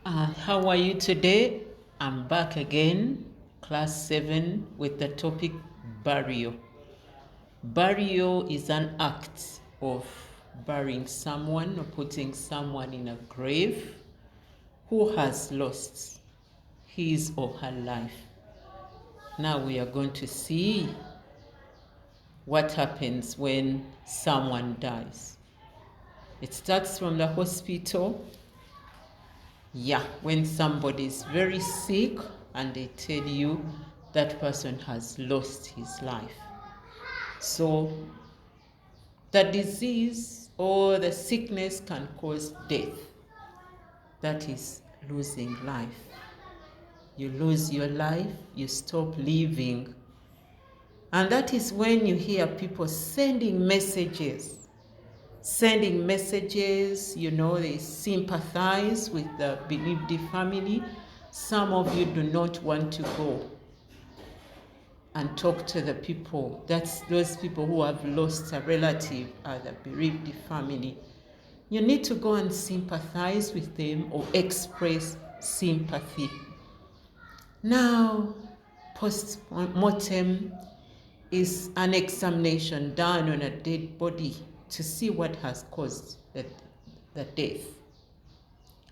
How are you today? I'm back again, class 7, with the topic burial. Burial is an act of burying someone or putting someone in a grave who has lost his or her life. Now we are going to see what happens when someone dies. It starts from the hospital. Yeah, when somebody is very sick and they tell you that person has lost his life. So the disease or the sickness can cause death. That is losing life. You lose your life, you stop living. And that is when you hear people sending messages, they sympathize with the bereaved family. Some of you do not want to go and talk to the people. That's those people who have lost a relative or the bereaved family. You need to go and sympathize with them or express sympathy. Now, post-mortem is an examination done on a dead body to see what has caused the death.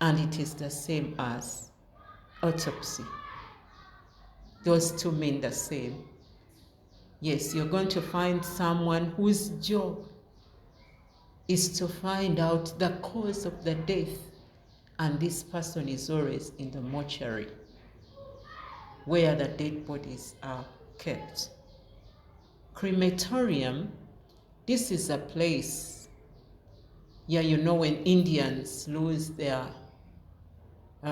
And it is the same as autopsy. Those two mean the same. Yes, you're going to find someone whose job is to find out the cause of the death. And this person is always in the mortuary where the dead bodies are kept. Crematorium, this is a place, when Indians lose their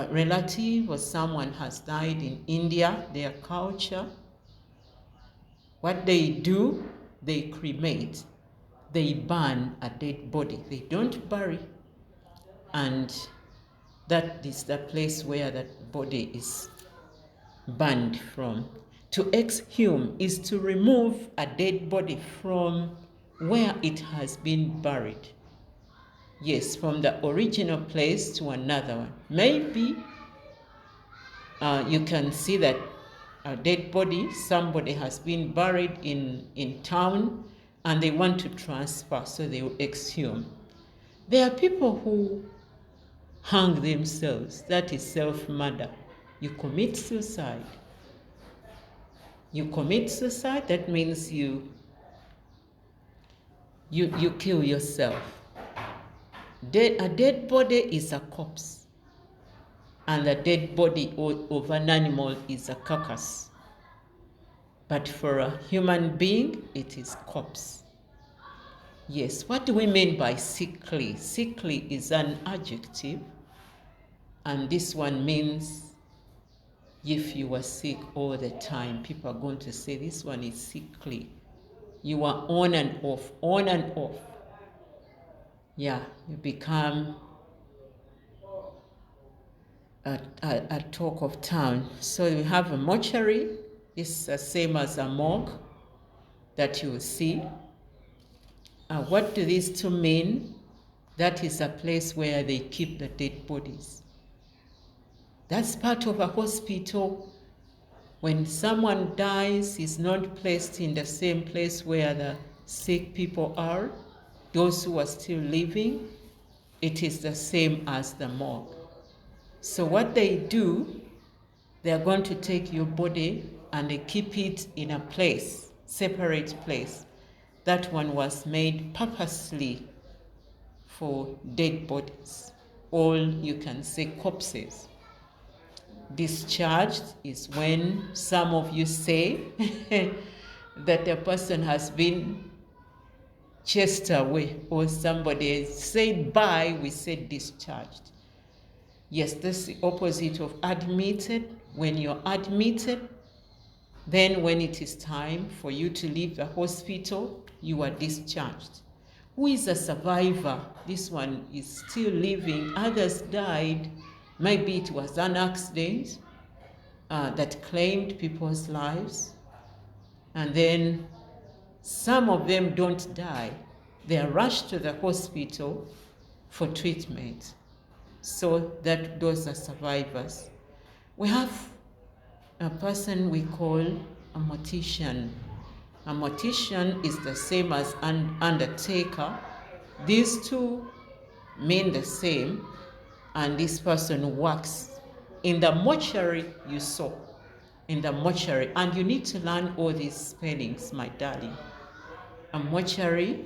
relative or someone has died in India, their culture, what they do, they cremate. They burn a dead body. They don't bury. And that is the place where that body is burned from. To exhume is to remove a dead body from where it has been buried. Yes, from the original place to another one. Maybe you can see that a dead body, somebody has been buried in town and they want to transfer, so they will exhume. There are people who hang themselves. That is self-murder. You commit suicide. That means you kill yourself. A dead body is a corpse, and the dead body of an animal is a carcass. But for a human being, it is corpse. Yes, what do we mean by sickly? Sickly is an adjective, and this one means if you are sick all the time, people are going to say this one is sickly. You are on and off. Yeah, you become a talk of town. So we have a mortuary. It's the same as a morgue that you will see. What do these two mean? That is a place where they keep the dead bodies. That's part of a hospital. When someone dies, he's not placed in the same place where the sick people are, those who are still living. It is the same as the morgue. So what they do, they are going to take your body and they keep it in a place, separate place. That one was made purposely for dead bodies, or you can say corpses. Discharged is when some of you say that a person has been chased away, or somebody said bye, we said discharged. Yes, this is the opposite of admitted. When you're admitted, then when it is time for you to leave the hospital, you are discharged. Who is a survivor? This one is still living. Others died. Maybe it was an accident that claimed people's lives. And then some of them don't die. They are rushed to the hospital for treatment. So that those are survivors. We have a person we call a mortician. A mortician is the same as an undertaker. These two mean the same, and this person works in the mortuary you saw, in the mortuary. And you need to learn all these spellings, my darling. A mortuary,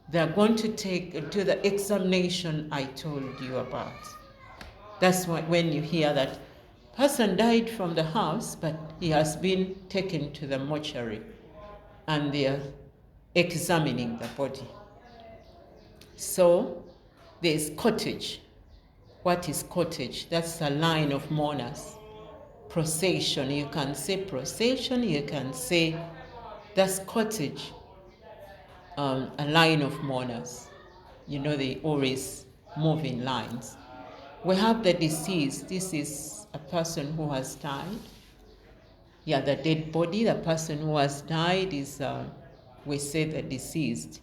they're going to take to the examination I told you about. That's when you hear that person died from the house, but he has been taken to the mortuary and they are examining the body. So there's cottage. What is cottage? That's a line of mourners. Procession, you can say procession, you can say that's cottage, a line of mourners. You know, they always move in lines. We have the deceased. This is a person who has died. Yeah, the dead body, the person who has died is, we say the deceased.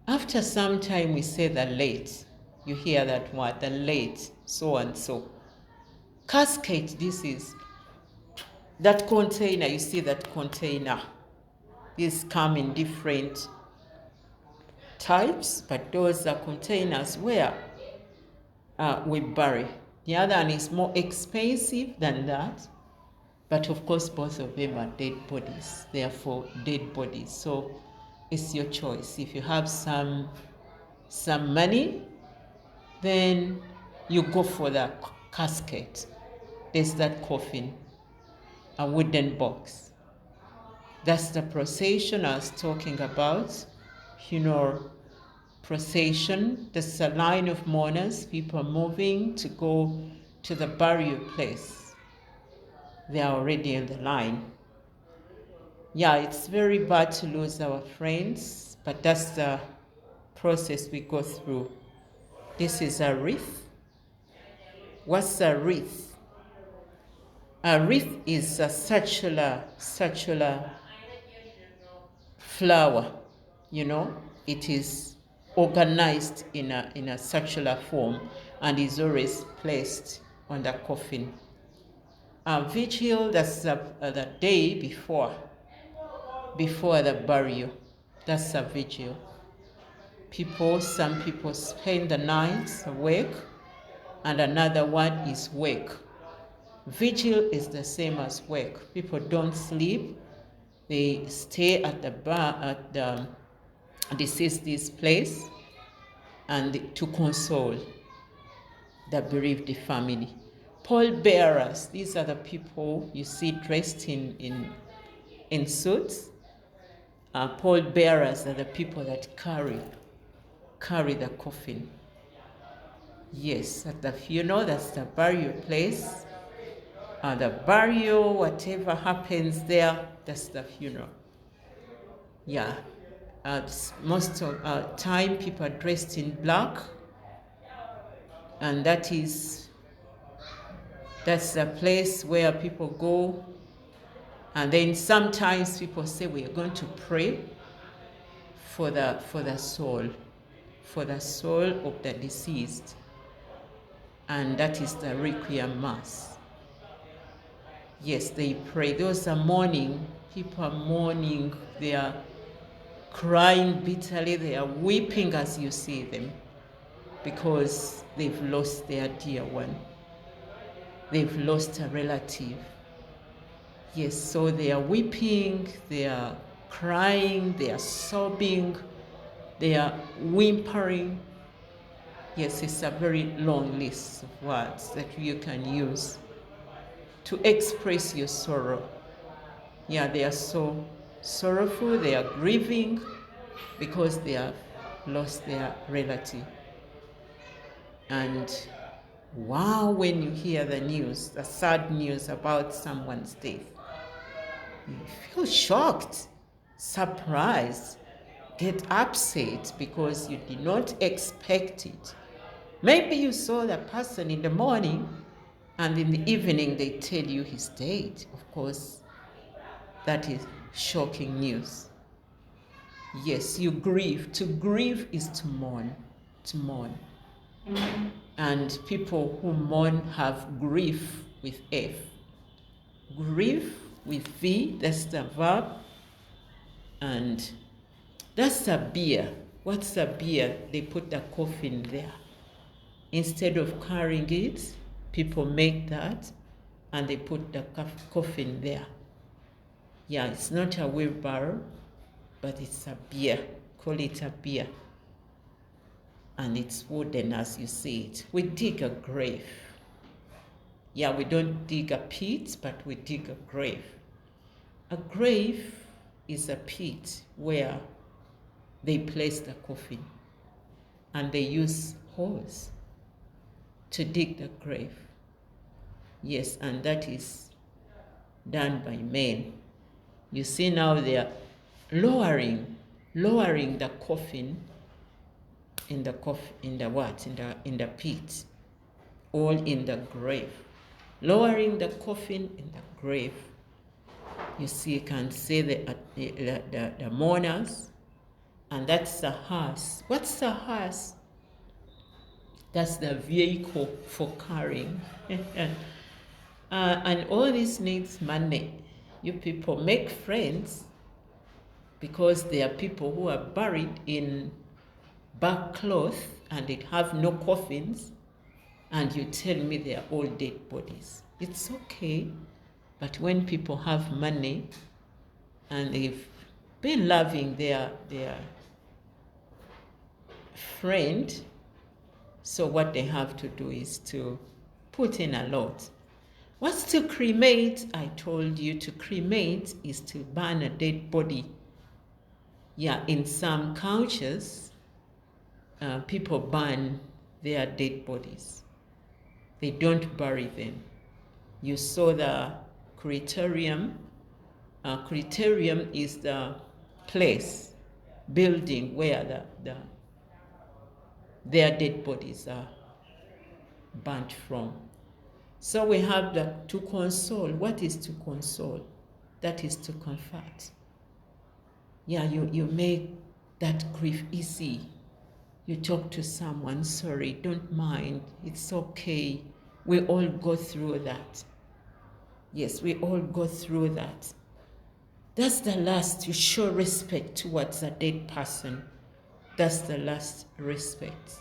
After some time, we say the late. You hear that word, the late, so and so. Casket, this is that container, you see that container. These come in different types, but those are containers where we bury. The other one is more expensive than that, but of course both of them are dead bodies, therefore dead bodies. So it's your choice. If you have some money, then you go for the casket. There's that coffin, a wooden box. That's the procession I was talking about. Funeral procession. There's a line of mourners, people moving to go to the burial place. They are already in the line. Yeah, it's very bad to lose our friends, but that's the process we go through. This is a wreath. What's a wreath? A wreath is a circular flower, you know. It is organized in a circular form and is always placed on the coffin. Vigil, that's the day before the burial. That's a vigil. Some people spend the nights awake, and another one is wake. Vigil is the same as wake. People don't sleep. They stay at the deceased's place and to console the bereaved family. Pallbearers, these are the people you see dressed in suits. Pallbearers are the people that carry the coffin. Yes, at the funeral, that's the burial place. The burial, whatever happens there, that's the funeral. Yeah. Most of time, people are dressed in black, and that's the place where people go. And then sometimes people say we are going to pray for the soul of the deceased, and that is the Requiem Mass. Yes, they pray. Those are mourning. People are mourning. They are crying bitterly. They are weeping as you see them because they've lost their dear one. They've lost a relative. Yes, so they are weeping, they are crying, they are sobbing, they are whimpering. Yes, it's a very long list of words that you can use to express your sorrow. Yeah, they are so sorrowful, they are grieving because they have lost their relative. And wow, when you hear the news, the sad news about someone's death, you feel shocked, surprised, get upset because you did not expect it. Maybe you saw the person in the morning and in the evening they tell you he's dead. Of course, that is shocking news. Yes, you grieve. To grieve is to mourn. To mourn. And people who mourn have grief with F. Grief with V, that's the verb. And that's a beer. What's a beer? They put a coffin there. Instead of carrying it, people make that and they put the coffin there. Yeah, it's not a wheelbarrow, but it's a beer. Call it a beer. And it's wooden as you see it. We dig a grave. Yeah, we don't dig a pit, but we dig a grave. A grave is a pit where they place the coffin and they use holes to dig the grave. Yes, and that is done by men. You see now they are lowering the coffin in the pit, or in the grave. Lowering the coffin in the grave. You see, you can see the mourners, and that's the hearse. What's the hearse? That's the vehicle for carrying. And all this needs money. You people make friends, because there are people who are buried in back cloth and they have no coffins, and you tell me they are all dead bodies. It's okay, but when people have money and they've been loving their friend, so what they have to do is to put in a lot. What's to cremate? I told you to cremate is to burn a dead body. Yeah, in some cultures, people burn their dead bodies. They don't bury them. You saw the crematorium. Crematorium is the place, building where their dead bodies are burnt from. So we have to console. What is to console? That is to comfort. Yeah, you make that grief easy. You talk to someone, sorry, don't mind, it's okay. We all go through that. Yes, we all go through that. That's the last. You show respect towards a dead person. That's the last respect.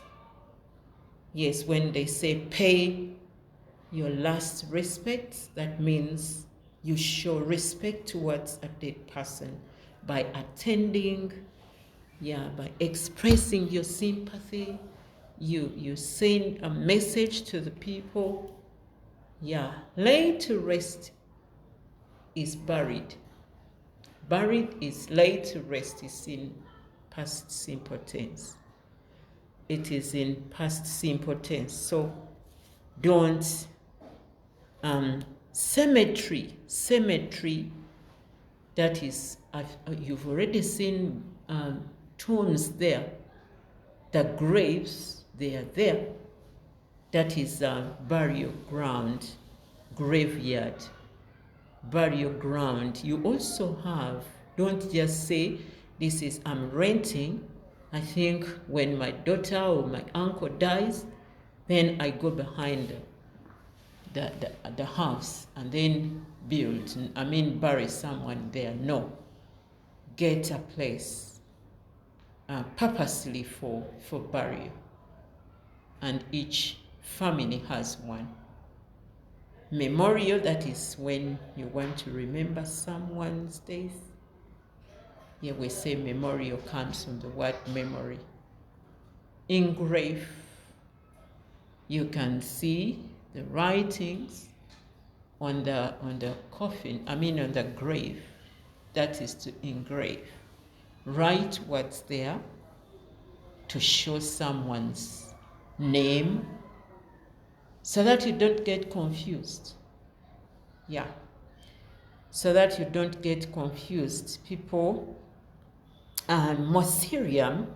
Yes, when they say pay your last respect, that means you show respect towards a dead person by attending, by expressing your sympathy. You send a message to the people. Laid to rest is buried. Buried is laid to rest, is in past simple tense. It is in past simple tense. So don't cemetery, that is, you've already seen tombs there. The graves, they are there. That is burial ground, graveyard, burial ground. You also have, don't just say, this is, I'm renting. I think when my daughter or my uncle dies, then I go behind the house and then bury someone there. No. Get a place purposely for burial. And each family has one. Memorial, that is when you want to remember someone's death. Yeah, we say memorial comes from the word memory. Engrave, you can see the writings on the coffin, on the grave. That is to engrave. Write what's there to show someone's name so that you don't get confused. Yeah. So that you don't get confused. People, mausoleum,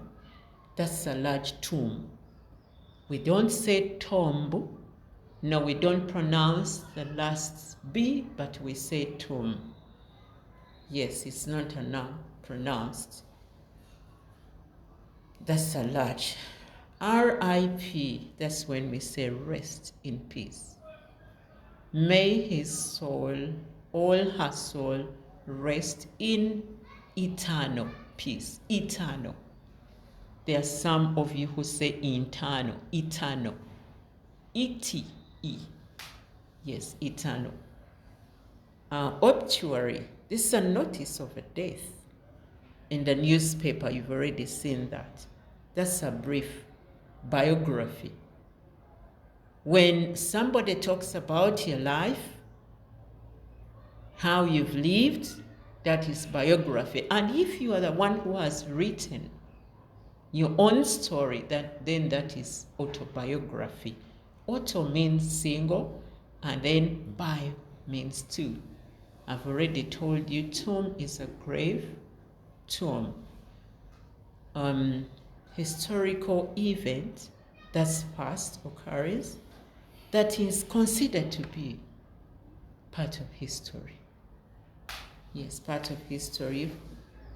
that's a large tomb. We don't say tomb. No, we don't pronounce the last B, but we say tomb. Yes, it's not a noun pronounced. That's a large R.I.P. That's when we say rest in peace. May his soul, all her soul, rest in eternal peace. Eternal. There are some of you who say internal, eternal. E-T-E. Yes, eternal. Obituary. This is a notice of a death. In the newspaper, you've already seen that. That's a brief biography. When somebody talks about your life, how you've lived, that is biography. And if you are the one who has written your own story, then that is autobiography. Auto means single, and then bio means two. I've already told you tomb is a grave. Tomb. Historical event that's past occurrence that is considered to be part of history. Yes, part of history. You've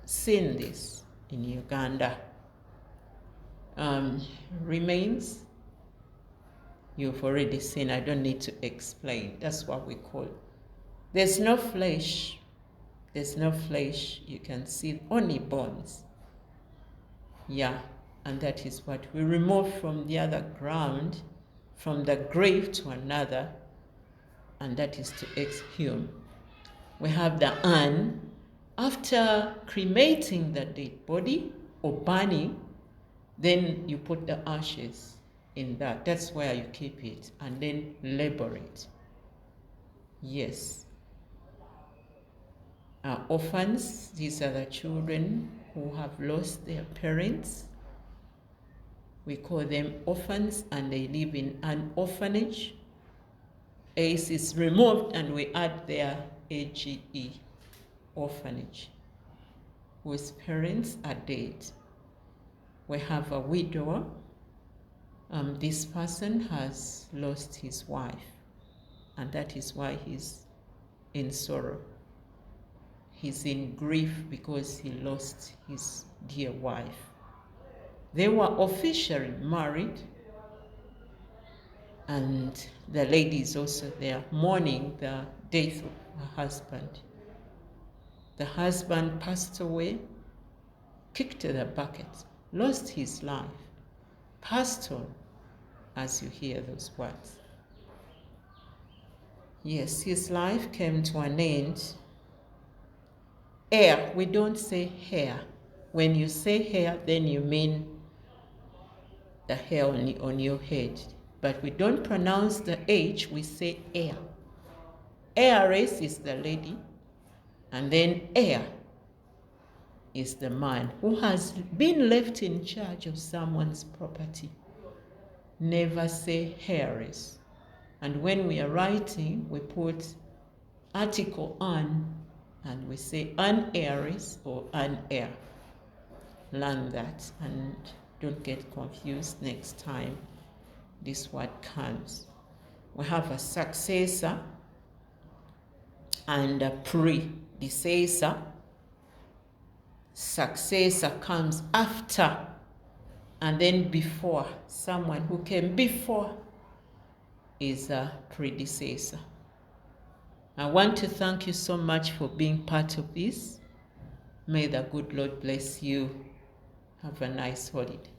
seen this in Uganda. Remains, you've already seen. I don't need to explain. That's what we call. There's no flesh. There's no flesh. You can see only bones. Yeah, and that is what we remove from the other ground, from the grave to another, and that is to exhume. We have the urn. After cremating the dead body or burning, then you put the ashes in that. That's where you keep it, and then label it. Yes. Orphans, these are the children who have lost their parents. We call them orphans, and they live in an orphanage. ACE is removed, and we add their AGE, orphanage, whose parents are dead. We have a widower. This person has lost his wife, and that is why he's in sorrow. He's in grief because he lost his dear wife. They were officially married, and the lady is also there mourning the death of her husband. The husband passed away, kicked the bucket, lost his life, passed on, as you hear those words. Yes, his life came to an end. Hair, we don't say hair. When you say hair, then you mean the hair on your head. But we don't pronounce the H, we say heir. Heiress is the lady, and then heir is the man who has been left in charge of someone's property. Never say heiress. And when we are writing, we put article on, and we say an heiress or an heir. Learn that and don't get confused next time this word comes. We have a successor and a predecessor. Successor comes after, and then before. Someone who came before is a predecessor. I want to thank you so much for being part of this. May the good Lord bless you. Have a nice holiday.